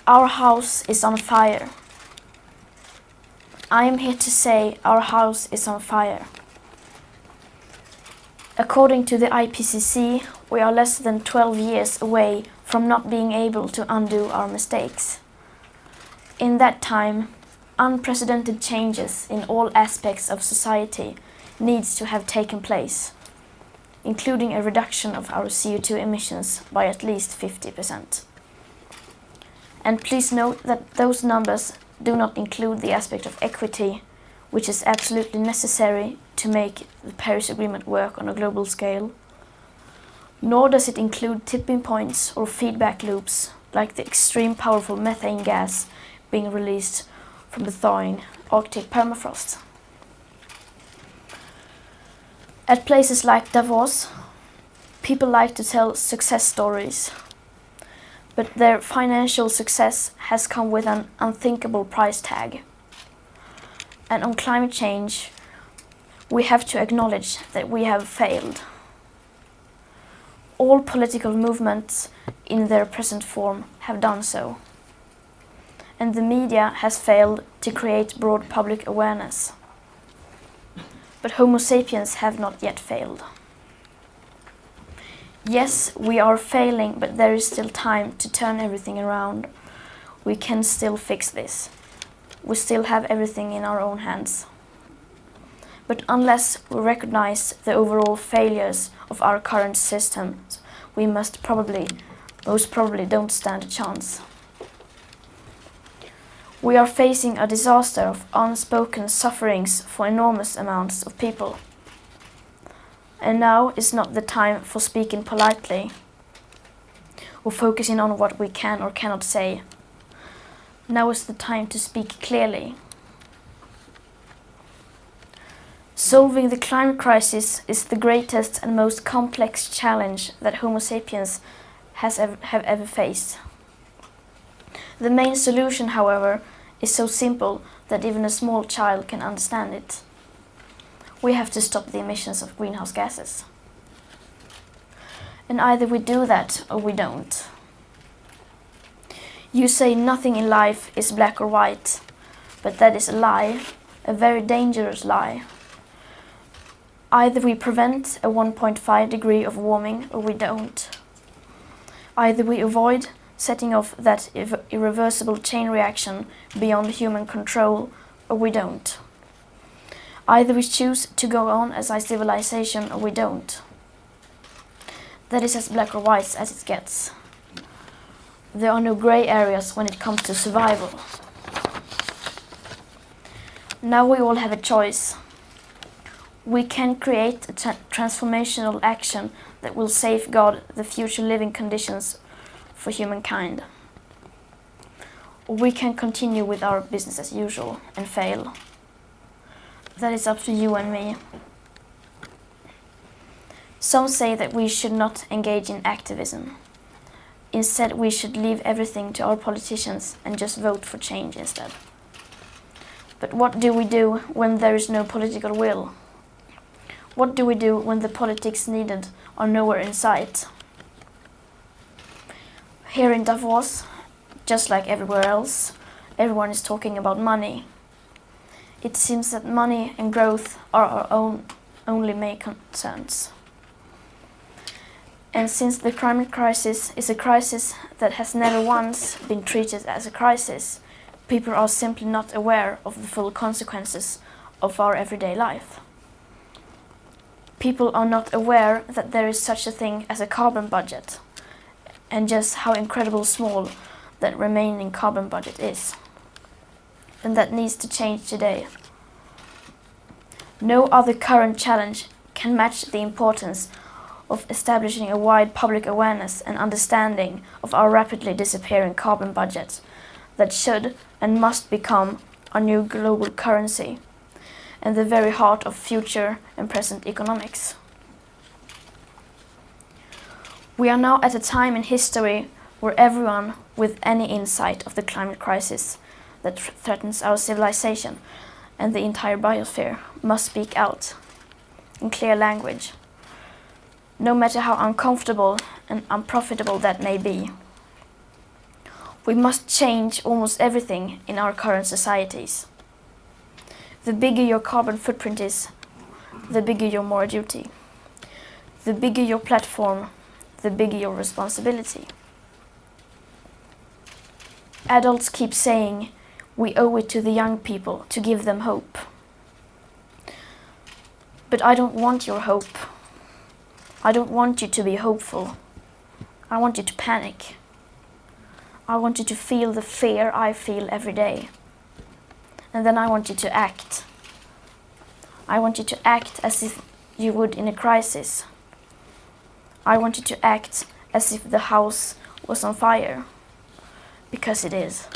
Our house is on fire. I am here to say our house is on fire. According to the IPCC, we are less than 12 years away from not being able to undo our mistakes. In that time, unprecedented changes in all aspects of society needs to have taken place, including a reduction of our CO2 emissions by at least 50%. And please note that those numbers do not include the aspect of equity, which is absolutely necessary to make the Paris Agreement work on a global scale. Nor does it include tipping points or feedback loops, like the extreme powerful methane gas being released from the thawing Arctic permafrost. At places like Davos, people like to tell success stories, but their financial success has come with an unthinkable price tag. And on climate change, we have to acknowledge that we have failed. All political movements in their present form have done so. And the media has failed to create broad public awareness. But Homo sapiens have not yet failed. Yes, we are failing, but there is still time to turn everything around. We can still fix this. We still have everything in our own hands. But unless we recognize the overall failures of our current systems, we most probably don't stand a chance. We are facing a disaster of unspoken sufferings for enormous amounts of people. And now is not the time for speaking politely or focusing on what we can or cannot say. Now is the time to speak clearly. Solving the climate crisis is the greatest and most complex challenge that Homo sapiens have ever faced. The main solution, however, is so simple that even a small child can understand it. We have to stop the emissions of greenhouse gases. And either we do that or we don't. You say nothing in life is black or white, but that is a lie, a very dangerous lie. Either we prevent a 1.5 degree of warming or we don't. Either we avoid setting off that irreversible chain reaction beyond human control or we don't. Either we choose to go on as a civilization or we don't. That is as black or white as it gets. There are no grey areas when it comes to survival. Now we all have a choice. We can create a transformational action that will safeguard the future living conditions for humankind. Or we can continue with our business as usual and fail. That is up to you and me. Some say that we should not engage in activism. Instead, we should leave everything to our politicians and just vote for change instead. But what do we do when there is no political will? What do we do when the politics needed are nowhere in sight? Here in Davos, just like everywhere else, everyone is talking about money. It seems that money and growth are our only main concerns. And since the climate crisis is a crisis that has never once been treated as a crisis, people are simply not aware of the full consequences of our everyday life. People are not aware that there is such a thing as a carbon budget, and just how incredibly small that remaining carbon budget is. And that needs to change today. No other current challenge can match the importance of establishing a wide public awareness and understanding of our rapidly disappearing carbon budget that should and must become our new global currency and the very heart of future and present economics. We are now at a time in history where everyone with any insight of the climate crisis that threatens our civilization and the entire biosphere must speak out in clear language, no matter how uncomfortable and unprofitable that may be. We must change almost everything in our current societies. The bigger your carbon footprint is, the bigger your moral duty. The bigger your platform, the bigger your responsibility. Adults keep saying we owe it to the young people to give them hope. But I don't want your hope. I don't want you to be hopeful. I want you to panic. I want you to feel the fear I feel every day. And then I want you to act. I want you to act as if you would in a crisis. I want you to act as if the house was on fire. Because it is.